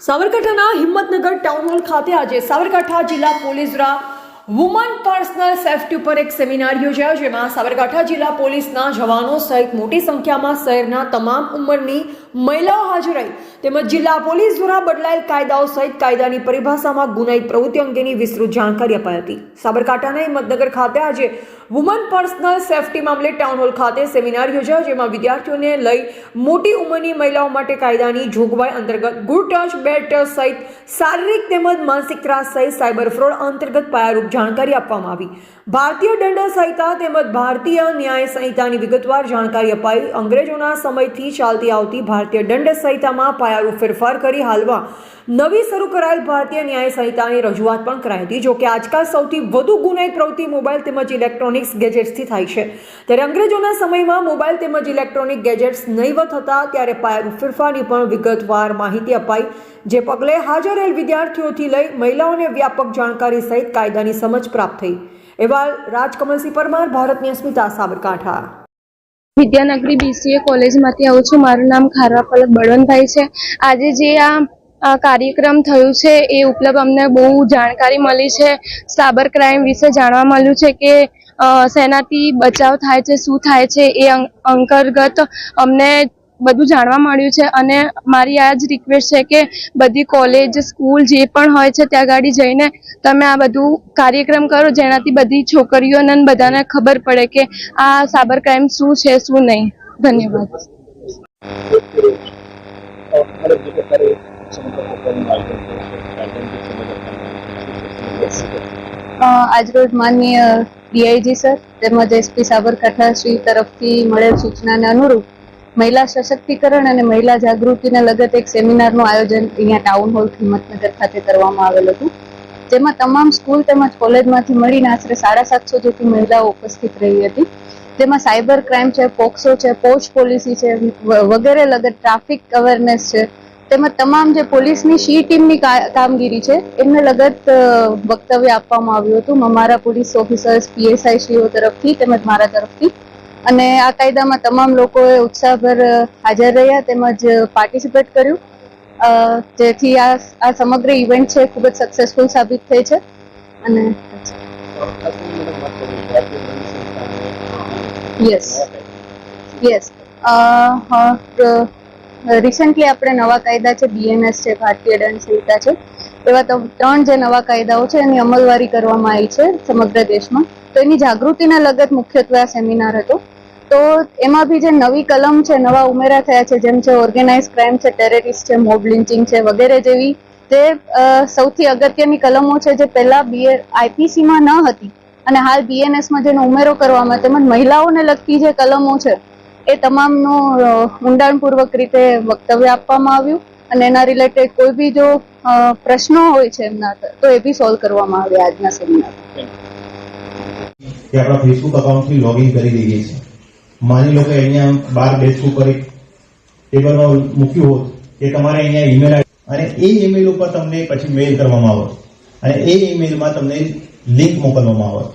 સાબરકાંઠાના Himmatnagar town hall ખાતે આજે સાબરકાંઠા જિલ્લા પોલીસ દ્વારા વુમન પર્સનલ સેફટી ઉપર એક સેમિનાર યોજાયો, જેમાં સાબરકાંઠા જિલ્લા પોલીસના જવાનો સહિત મોટી સંખ્યામાં શહેરના તમામ ઉંમરની મહિલાઓ હાજર રહી તેમજ જિલ્લા પોલીસ દ્વારા બદલાયેલ કાયદાઓ સહિત કાયદાની પરિભાષામાં ગુનાહિત પ્રવૃત્તિ અંગેની વિસ્તૃત જાણકારી અપાઈ હતી। સાબરકાંઠાના હિંમતનગર ખાતે આજે વુમન પર્સનલ સેફટી મામલે ટાઉન હોલ ખાતે સેમિનાર યોજાયો, જેમાં વિદ્યાર્થીઓને લઈ મોટી ઉંમરની મહિલાઓ માટે કાયદાની જોગવાઈ અંતર્ગત ગુડ ટચ, બેડ ટચ સહિત શારીરિક તેમજ માનસિક ત્રાસ સહિત સાયબર ફ્રોડ અંતર્ગત પાયારૂપ જાણકારી આપવામાં આવી। ભારતીય દંડ સંહિતા તેમજ ભારતીય ન્યાય સંહિતાની વિગતવાર જાણકારી અપાઈ। અંગ્રેજોના સમયથી ચાલતી આવતી ભારતીય દંડ સંહિતામાં પાયારૂપ ફેરફાર કરી હાલમાં નવી શરૂ કરાયેલ ભારતીય ન્યાય સંહિતાની રજૂઆત પણ કરાઈ હતી। જો કે આજકાલ સૌથી વધુ ગુનાહિત પ્રવૃત્તિ મોબાઈલ તેમજ ઇલેક્ટ્રોનિક્સ ગેજેટ્સથી થાય છે, ત્યારે અંગ્રેજોના સમયમાં મોબાઈલ તેમજ ઇલેક્ટ્રોનિક ગેજેટ્સ નહીવત હતા, ત્યારે પાયારૂપ ફેરફારની પણ વિગતવાર માહિતી અપાઈ, જે પગલે હાજર રહેલ વિદ્યાર્થીઓથી લઈ મહિલાઓને વ્યાપક જાણકારી સહિત કાયદાની સમજ પ્રાપ્ત થઈ। અહેવાલ રાજકમલસિંહ પરમાર, ભારતની અસ્મિતા, સાબરકાંઠા। વિદ્યાનગરી BCA કોલેજમાંથી આવું છું। મારું નામ ખારવા પલક બળવંતભાઈ છે। આજે જે આ કાર્યક્રમ થયું છે એ ઉપલબ્ધ અમને બહુ જાણકારી મળી છે। સાયબર ક્રાઇમ વિશે જાણવા મળ્યું છે કે શેનાથી બચાવ થાય છે, શું થાય છે, એ અંતર્ગત અમને બધું જાણવા મળ્યું છે। અને મારી આ જ રિક્વેસ્ટ છે કે બધી કોલેજ, સ્કૂલ જે પણ હોય છે ત્યાં ગાડી જઈને તમે આ બધું કાર્યક્રમ કરો, જેનાથી બધી છોકરીઓને બધાને ખબર પડે કે આ સાયબર ક્રાઇમ શું છે, શું નહીં। ધન્યવાદ। આજરોજ માનનીય DIG સર તેમજ SP સાબરકાંઠા શ્રી તરફથી મળેલ સૂચનાને અનુરૂપ મહિલા સશક્તિકરણ અને મહિલા જાગૃતિને લગત એક સેમિનારનું આયોજન અહીંયા ટાઉન હોલ હિંમતનગર ખાતે કરવામાં આવેલ હતું, જેમાં તમામ સ્કૂલ તેમજ કોલેજમાંથી મળીને આશરે 750 જેટલી મહિલાઓ ઉપસ્થિત રહી હતી। જેમાં સાયબર ક્રાઇમ છે, પોક્સો છે, પોસ્ટ પોલિસી છે વગેરે લગત ટ્રાફિક અવેરનેસ છે, તેમજ તમામ જે પોલીસની સી ટીમની કામગીરી છે એમને લગત વક્તવ્ય આપવામાં આવ્યું હતું અમારા પોલીસ ઓફિસર્સ, PSI શ્રીઓ તરફથી તેમજ મારા તરફથી। અને આ કાયદામાં તમામ લોકોએ ઉત્સાહભર હાજર રહ્યા તેમજ પાર્ટિસિપેટ કર્યું, જેથી આ સમગ્ર ઇવેન્ટ છે ખૂબ જ સક્સેસફુલ સાબિત થઈ છે। અને યસ રિસેન્ટલી આપણે નવા કાયદા છે, BNS છે, ભારતીય દંડ સંહિતા છે, એવા 3 જે નવા કાયદાઓ છે એની અમલવારી કરવામાં આવી છે સમગ્ર દેશમાં। તો એની જાગૃતિના લગત મુખ્યત્વે આ સેમિનાર હતો। તો એમાં બી જે નવી કલમ છે, નવા ઉમેરા થયા છે, જેમ છે ઓર્ગેનાઇઝ ક્રાઇમ છે, ટેરરિસ્ટ છે, મોબ લિન્ચિંગ છે વગેરે જેવી જે સૌથી અગત્યની કલમો છે જે પહેલા IPC માં ન હતી અને હાલ BNS માં જેનો ઉમેરો કરવામાં, તેમજ મહિલાઓને લગતી જે કલમો છે એ તમામનો ઊંડાણપૂર્વક રીતે વક્તવ્ય આપવામાં આવ્યું અને એના રિલેટેડ કોઈ બી જો પ્રશ્નો હોય છે એમના તો એ બી સોલ્વ કરવામાં આવે આજના સેમિનારમાં। કે આપણા ફેસબુક અકાઉન્ટથી લોગિન કરી દઈએ છીએ। માની લો કે અહીંયા બાર બેસવું કરી ટેબલમાં મૂક્યું હોત કે તમારે અહીંયા ઈમેલ અને એ ઈમેલ ઉપર તમને પછી મેલ કરવામાં આવત અને એ ઈમેલમાં તમને લિંક મોકલવામાં આવત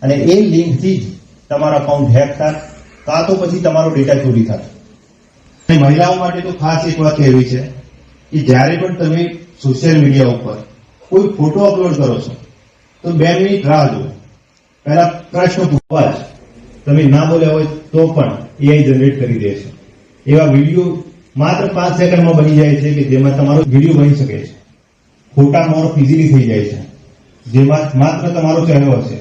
અને એ લિંકથી જ તમારા અકાઉન્ટ હેક થાય કાં તો પછી તમારો ડેટા ચોરી થાય। મહિલાઓ માટે તો ખાસ એક વાત કહેવી છે કે જ્યારે પણ તમે સોશિયલ મીડિયા ઉપર કોઈ ફોટો અપલોડ કરો છો તો 2 મિનિટ રાહ જુઓ। પહેલા પ્રશ્ન પૂછવા જ તમે ના બોલ્યા હોય તો પણ AI જનરેટ કરી દે છે। એવા વિડીયો માત્ર 5 સેકન્ડમાં બની જાય છે કે જેમાં તમારો વિડીયો બની શકે છે, ફોટા મોર ઇઝીલી થઈ જાય છે, જેમાં માત્ર તમારો ચહેરો હશે,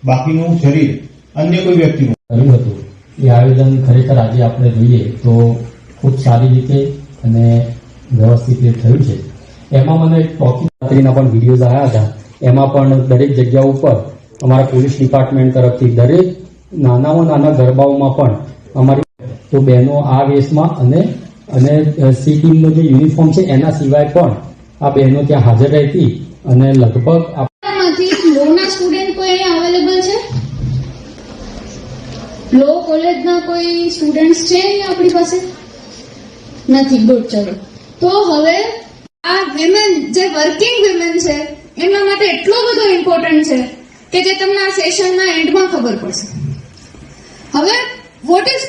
બાકીનું શરીર અન્ય કોઈ વ્યક્તિનું કર્યું હતું। એ આયોજન ખરેખર આજે આપણે જોઈએ તો ખૂબ સારી રીતે અને વ્યવસ્થિત રીતે થયું છે। એમાં મને ટોકિંગ રાત્રિના પણ વિડીયોઝ આવ્યા હતા, એમાં પણ દરેક જગ્યા ઉપર અમારા પોલીસ ડિપાર્ટમેન્ટ તરફથી દરેક નાનામાં નાના ગરબાઓમાં પણ અમારી તો બહેનો આ વેશમાં અને સી ટીમનો જે યુનિફોર્મ છે એના સિવાય પણ આ બહેનો ત્યાં હાજર રહેતી અને લગભગ લોના સ્ટુડન્ટ કોઈ અહીંયા અવેલેબલ છે? લો કોલેજના કોઈ સ્ટુડન્ટ્સ છે અહીંયા આપણી પાસે? નથી? ગુડ, ચલો। તો હવે આ વિમેન જે વર્કિંગ વિમેન છે એમના માટે એટલો બધો ઇમ્પોર્ટન્ટ છે કે જે તમને આ સેશનના એન્ડમાં ખબર પડશે। હવે વોટ ઇઝ